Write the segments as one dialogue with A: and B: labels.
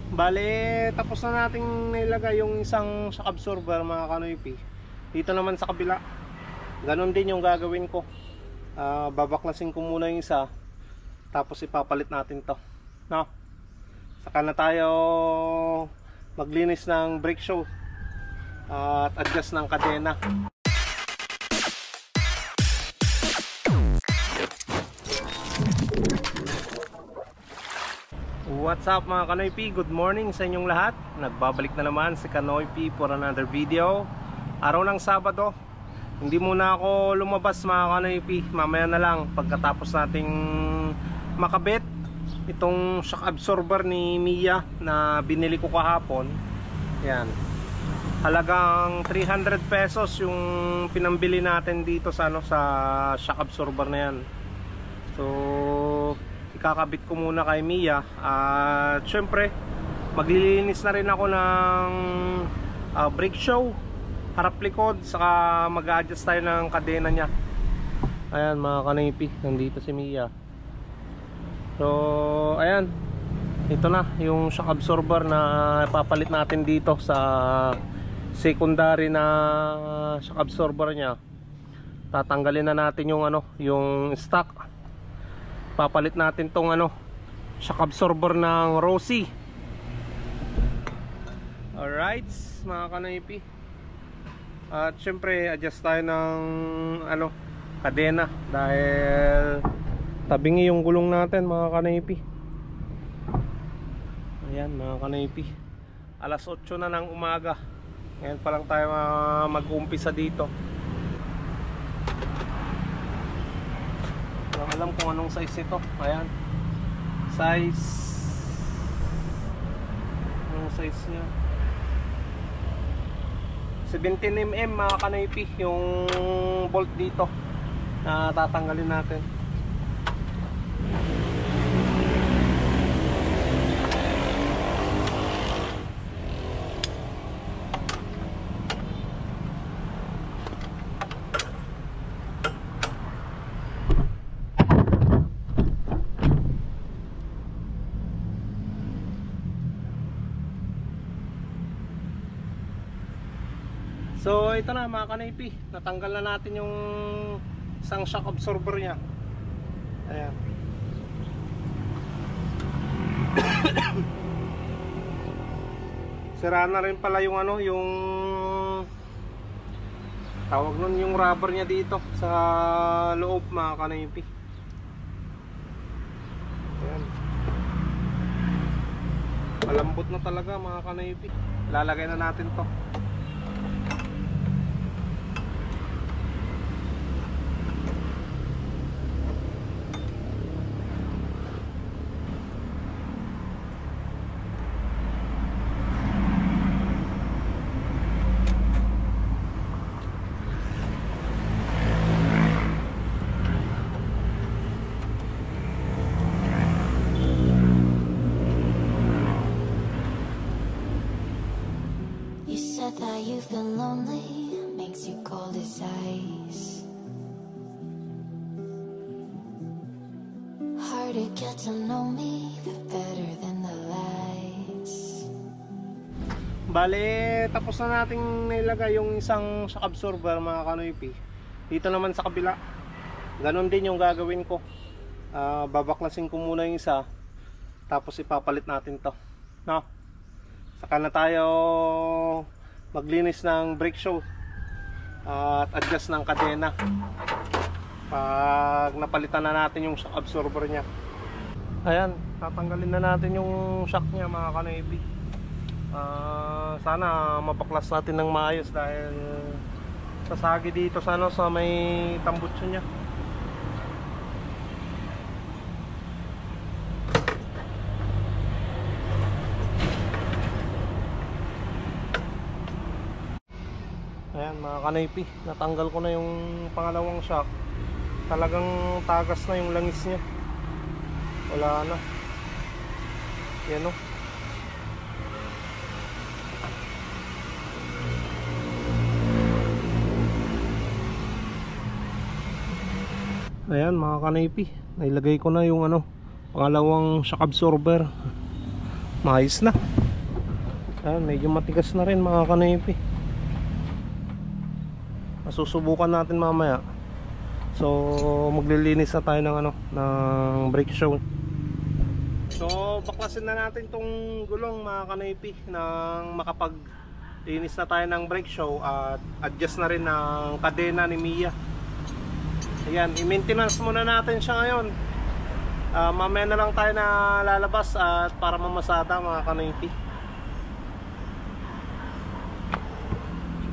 A: Bale, tapos na nating nilagay yung isang shock absorber mga kanoypi. Dito naman sa kabila, ganon din yung gagawin ko. Babaklasin ko muna yung isa, tapos ipapalit natin to, no? Saka na tayo maglinis ng brake shoe at adjust ng kadena. What's up mga Kanoypi? Good morning sa inyong lahat. Nagbabalik na naman si Kanoypi for another video. Araw ng Sabado. Hindi muna ako lumabas mga Kanoypi. Mamaya na lang pagkatapos nating makabit itong shock absorber ni Mia na binili ko kahapon. Yan. Halagang 300 pesos yung pinambili natin dito sa sa shock absorber na yan. So ikakabit ko muna kay Mia at syempre maglilinis na rin ako ng brake shoe, harap likod, saka mag-adjust tayo ng kadena niya. Ayan mga Kanoypi, nandito si Mia. So ayan, ito na yung shock absorber na ipapalit natin dito sa secondary na shock absorber niya. Tatanggalin na natin yung yung stock. Papalit natin tong shock absorber ng Rossi. Alright mga Kanoypi, at syempre adjust tayo ng kadena dahil tabingi yung gulong natin mga Kanoypi. Ayan mga Kanoypi, alas 8 na ng umaga. Ngayon pa lang tayo mag-umpisa dito. Alam kung anong size ito. Ayan, size, anong size nya, 17mm mga Kanoypi yung bolt dito na tatanggalin natin. So ito na mga Kanoypi, natanggal na natin yung isang shock absorber nya. Ayan. Sira na rin pala yung yung tawag nun, yung rubber nya dito sa loob mga Kanoypi. Ayan. Malambot na talaga mga Kanoypi. Lalagay na natin to.
B: That you've been lonely makes you cold as ice. Hard to get to know me, but better than the lies.
A: Bale, tapos na nating nilagay yung isang shock absorber mga Kanoypi. Dito naman sa kabila, ganon din yung gagawin ko. Babaklasin ko muna yung isa, tapos ipapalit natin to, no? Saka na tayo maglinis ng brake shoe at adjust ng kadena pag napalitan na natin yung shock absorber nya. Ayan, tatanggalin na natin yung shock nya mga Kanoypi. Sana mabaklas natin ng maayos dahil sasagi dito sa sa may tambutso nya. Ayan mga Kanoypi, natanggal ko na yung pangalawang shock. Talagang tagas na yung langis nya. Wala na. Yan o. Ayan mga Kanoypi, nailagay ko na yung pangalawang shock absorber. maayos na. Medyo matigas na rin mga kanoypi. Masusubukan natin mamaya. So maglilinis na tayo ng ng brake show. So baklasin na natin tong gulong mga kanoypi nang makapaglinis na tayo ng brake show at adjust na rin ng kadena ni Mia. Ayan, i-maintenance muna natin siya ngayon. Mamaya na lang tayo na lalabas at para mamasada mga kanoypi.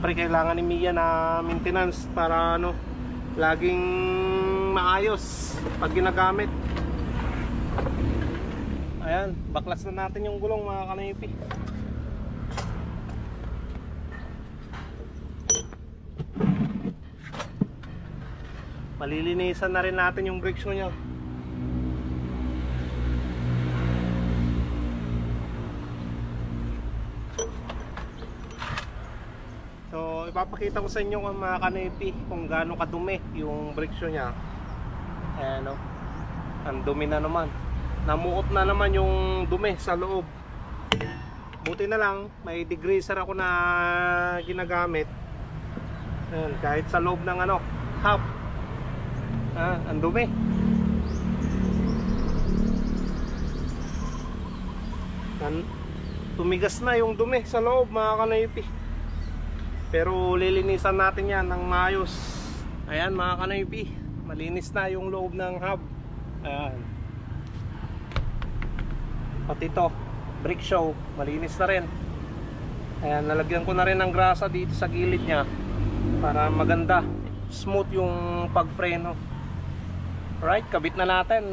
A: Siyempre kailangan ni Mia na maintenance para laging maayos pag ginagamit. Ayan, baklas na natin yung gulong mga kanoypi. Malilinisan na rin natin yung brake shoe nya. So ipapakita ko sa inyo mga kanoypi kung gaano kadumi yung brake shoe nya. Ayan o, ang dumi na naman. Namuot na naman yung dumi sa loob. Buti na lang may degreaser ako na ginagamit. Ayan, kahit sa loob ng hub, ang dumi. Tumigas na yung dumi sa loob mga kanoypi. Pero lilinisan natin yan ng maayos. Ayan mga kanoypi, malinis na yung loob ng hub. Ayan. Pati ito, brake show, malinis na rin. Ayan, nalagyan ko na rin ng grasa dito sa gilid nya para maganda, smooth yung pagpreno. Alright, kabit na natin.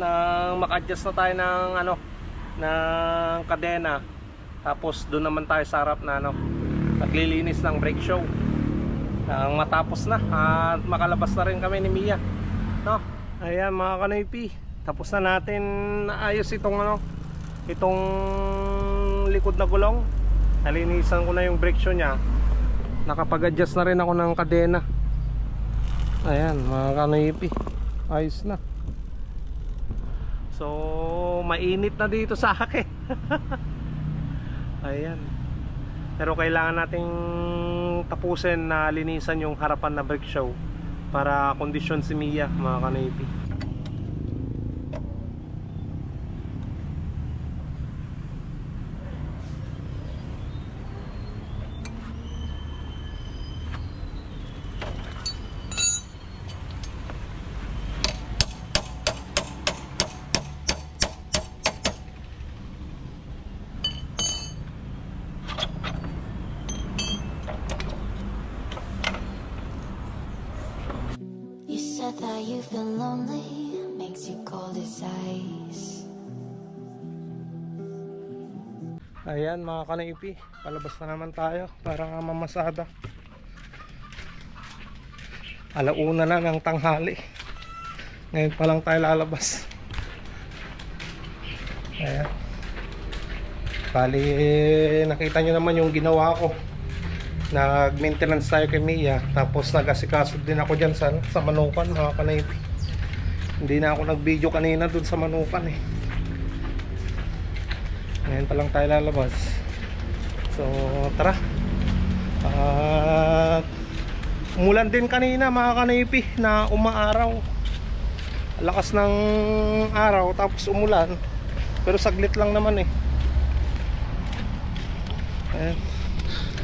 A: Maka-adjust na tayo ng ng kadena. Tapos doon naman tayo sa harap na naglilinis ng brake show. Nang matapos na at makalabas na rin kami ni Mia. Ayan mga kanoypi, tapos na natin naayos itong likod na gulong. Nalinisan ko na yung brake shoe nya. Nakapag-adjust na rin ako ng kadena. Ayan mga kanoypi, ayos na. So mainit na dito sa akin. Ayan, pero kailangan nating tapusin na linisan yung harapan na brake show para kondisyon si Mia mga kanoypi.
B: That you feel lonely makes you cold as ice.
A: Ayan mga kanoypi, palabas na naman tayo para nga mamasada. Alauna na ng tanghali, ngayon pa lang tayo lalabas. Ayan, bali nakita nyo naman yung ginawa ko. Nag-maintenance tayo kay Mia, tapos nag-asikaso din ako dyan sa Manukan mga kanoypi. Hindi na ako nag-video kanina dun sa Manukan ngayon pa lang tayo lalabas. So tara. Umulan din kanina mga kanoypi na umaaraw. Lakas ng araw tapos umulan, pero saglit lang naman Ayan,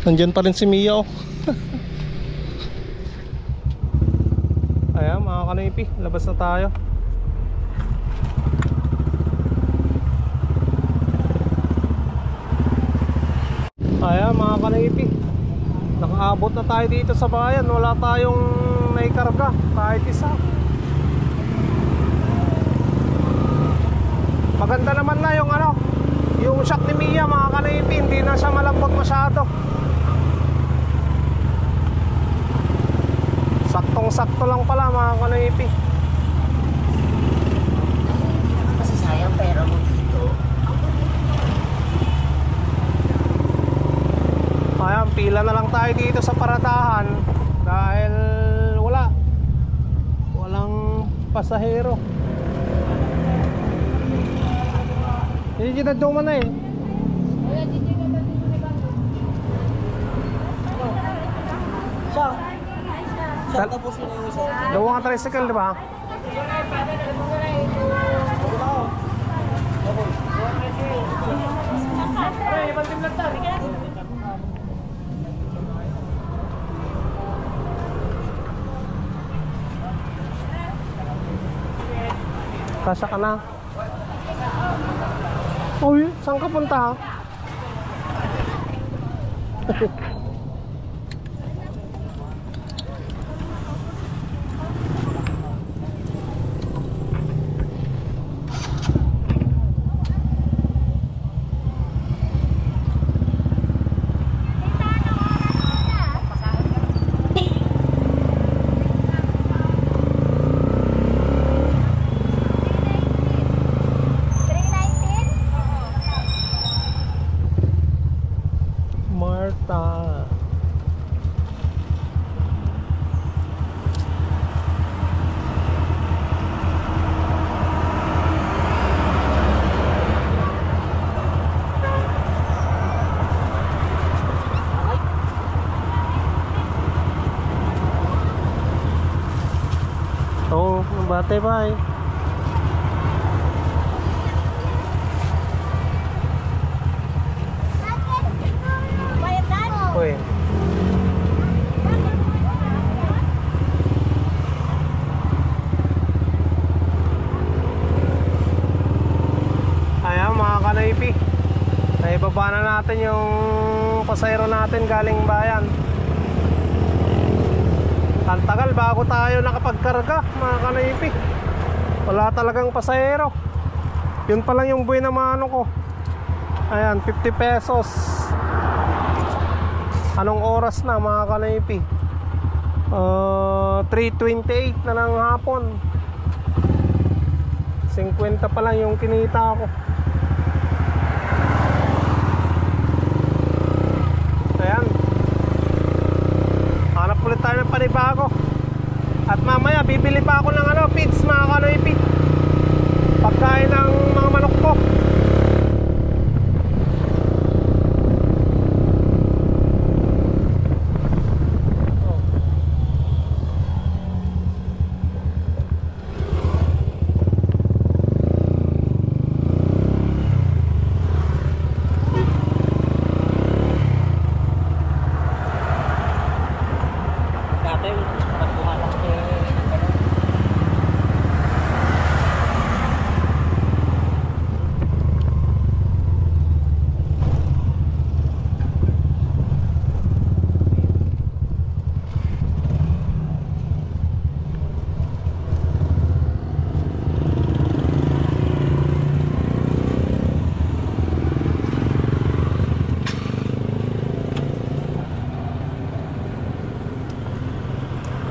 A: nandyan pa rin si Mia Ayan mga kanoypi, labas na tayo. Ayan mga kanoypi, nakaabot na tayo dito sa bayan. Wala tayong naikarga kahit isa. Maganda naman na yung shock ni Mia mga kanoypi. Hindi na siya malambot masyado. Saktong sakto lang pala mga kanoypi.
C: Kasi sayang pera mo dito.
A: Ayan, pila na lang tayo dito sa paradahan dahil walang pasahero. Hindi ginaduma na Dalawang tricycle, di ba? Kasya ka na. Uy, saan ka punta? Marta. Oh, bate bye. Uy. Ayan mga kanaypi, naibaba na natin yung pasayro natin galing bayan. Ang tagal bago tayo nakapagkarga mga kanaypi. Wala talagang pasayro. Yun pa lang yung buhay na mano ko. Ayan, 50 pesos. Anong oras na mga kanaypi? 3:28 na ng hapon. 50 pa lang yung kinita ko. Ayan, hanap ulit tayo ng panibago. At mamaya bibili pa ako ng feeds mga kanaypi, pagkain ng mga manok ko.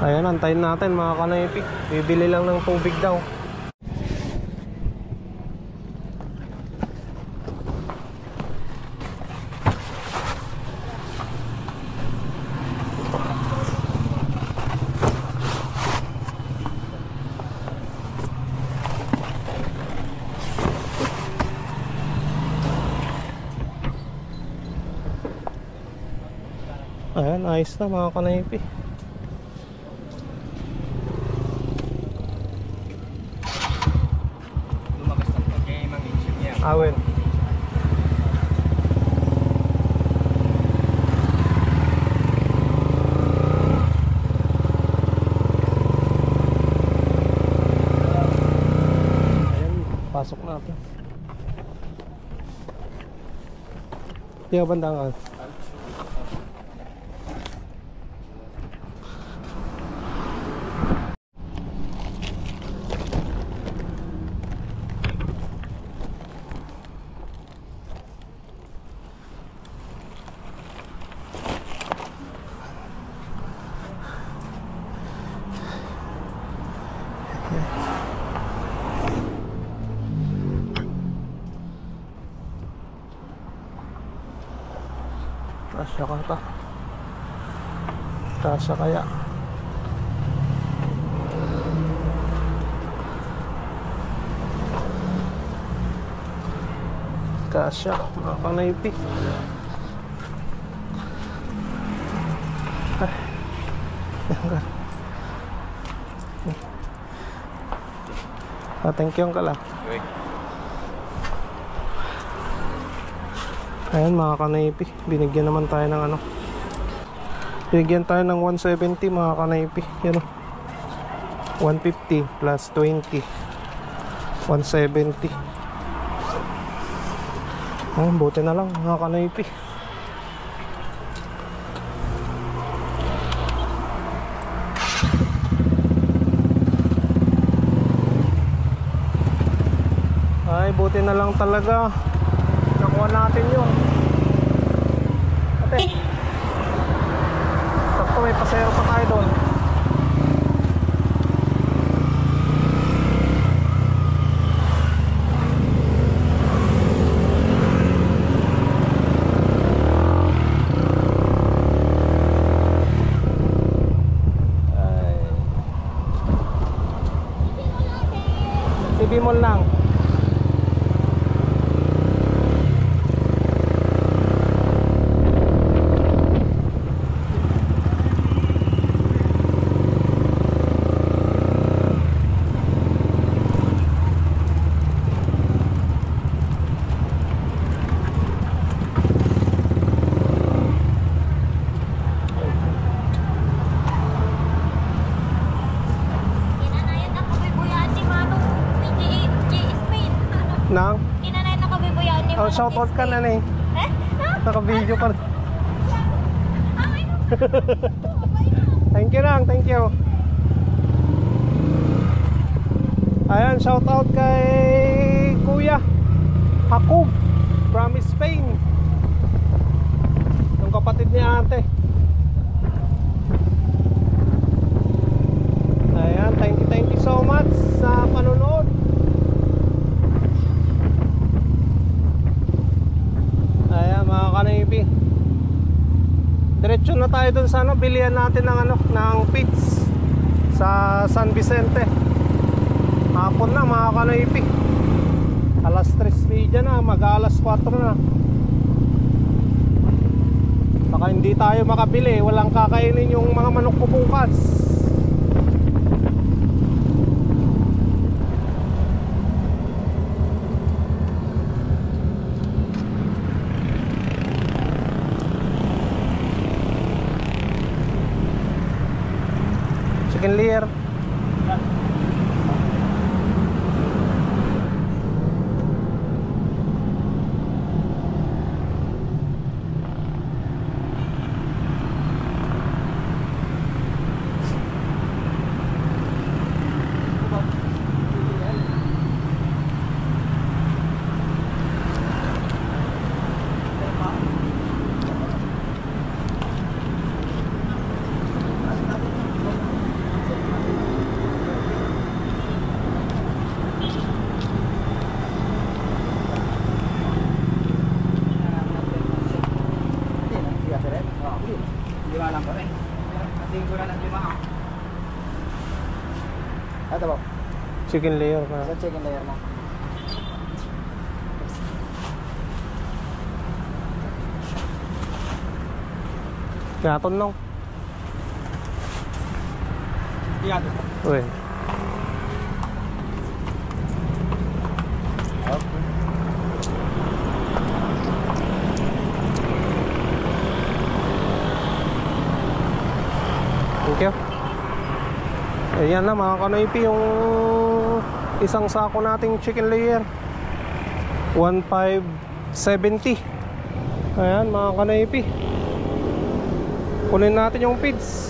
A: Ayan, antayin natin mga kanaypi. Bibili lang ng tubig daw. Ayan, ayos na mga kanaypi. Awen. Ayan, pasok natin. Tiga bandangan. Kasya ka ta. Kasya kaya. Kasya mga kanaypi. Thank you, Uncle. Ayan mga kanaypi, binigyan naman tayo ng ano, binigyan tayo ng 170 mga kanaypi. Yan o, 150 plus 20, 170. Ayan, buti na lang mga kanaypi. Ay, buti na lang talaga nakuha natin yun. Ate, sakto may pasero pa tayo doon. CB Mall lang. Nang?
D: Kinanay na kami buyan ni
A: Oh, shoutout ka na eh. Naka-video ka na. Thank you lang, thank you. Ayan, shoutout kay Kuya Jacob from Spain. Yung kapatid ni ate. Ayan, thank you so much sa panonood. Ayan mga kanaypi, diretso na tayo dun sa ano, bilihan natin ng ano, ng pits sa San Vicente. Hapon na mga kanaypi, alas 3:30 na, mag-alas 4 na. Baka hindi tayo makabili, walang kakainin yung mga manok ko bukas. Chicken layer.
C: Ito po.
A: Chicken layer pa.
C: Sa chicken layer na.
A: Yaton lang.
C: Yaton.
A: Uy.
C: Okay.
A: Thank you. Ayan na mga kanaypi, yung isang sako nating chicken layer, 1,570. Ayan mga kanaypi, kunin natin yung feeds.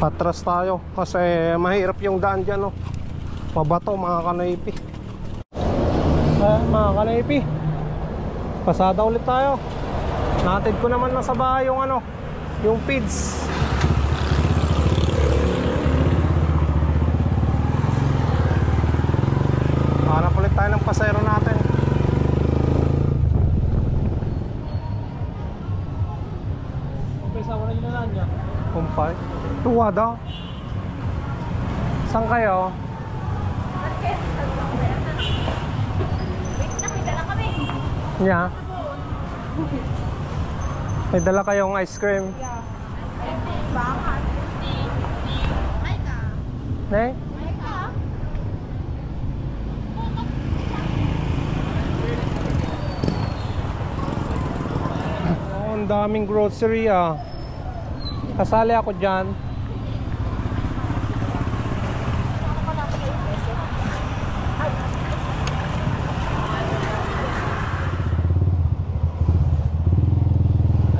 A: Patras tayo kasi mahirap yung daan dyan, no? Mabato mga kanaypi. Mga kanaypi, pasada ulit tayo. Natid ko naman na sa bahay yung ano, yung feeds. Hanap ulit tayo ng pasero natin.
C: Okay, sa wala nyo na niya.
A: Kumpay, tuwa daw. Saan kayo? Yeah. May dala kayong ice cream? Ne? Oh, ang daming grocery ah. Kasali ako dyan.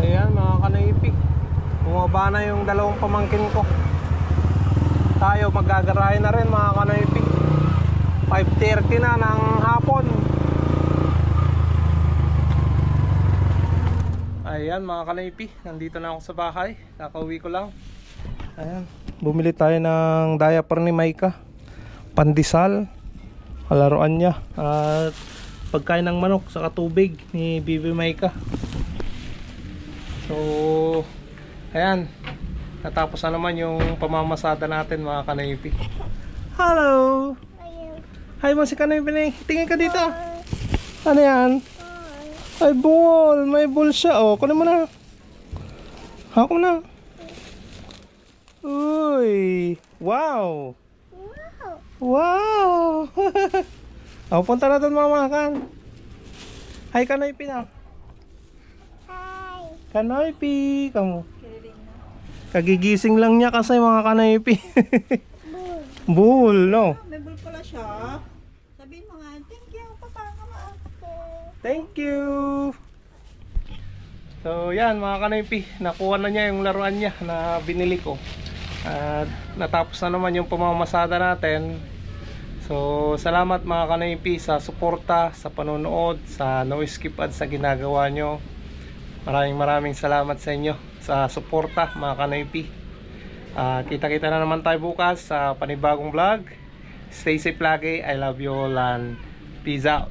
A: Ayan mga kanaypi, bumaba na yung dalawang pamangkin ko. Tayo magagarahe na rin mga kanaypi. 5:30 na ng hapon. Ayan mga kanaypi, nandito na ako sa bahay. Kakauwi ko lang. Ayan, bumili tayo ng diaper ni Maika, pandesal, kalaruan niya, at pagkain ng manok sa tubig ni Bibi Maika. So, ayan, natapos na naman yung pamamasada natin mga kanaypi. Hello! Hi mo si kanaypi na. Tingin ka dito. Ano yan? Ay, ball. May ball siya. O, kunin mo na. Hako mo na. Uy! Wow! Wow! O, punta na doon mamakan. Hi kanaypi na. Kanaypi, kamu. Kagigising lang niya kasi mga kanaypi. Bull, no?
D: May bul pala siya. Sabihin mo nga, thank you, papa, kama ako.
A: Thank you. So, yan mga kanaypi, nakuha na niya yung laruan niya na binili ko. At natapos na naman yung pamamasada natin. So, salamat mga kanaypi sa suporta, sa panonood, sa no skip ads sa ginagawa nyo. Maraming salamat sa inyo sa suporta mga kanaypi. Kita-kita na naman tayo bukas sa panibagong vlog. Stay safe lagi. I love you all and peace out.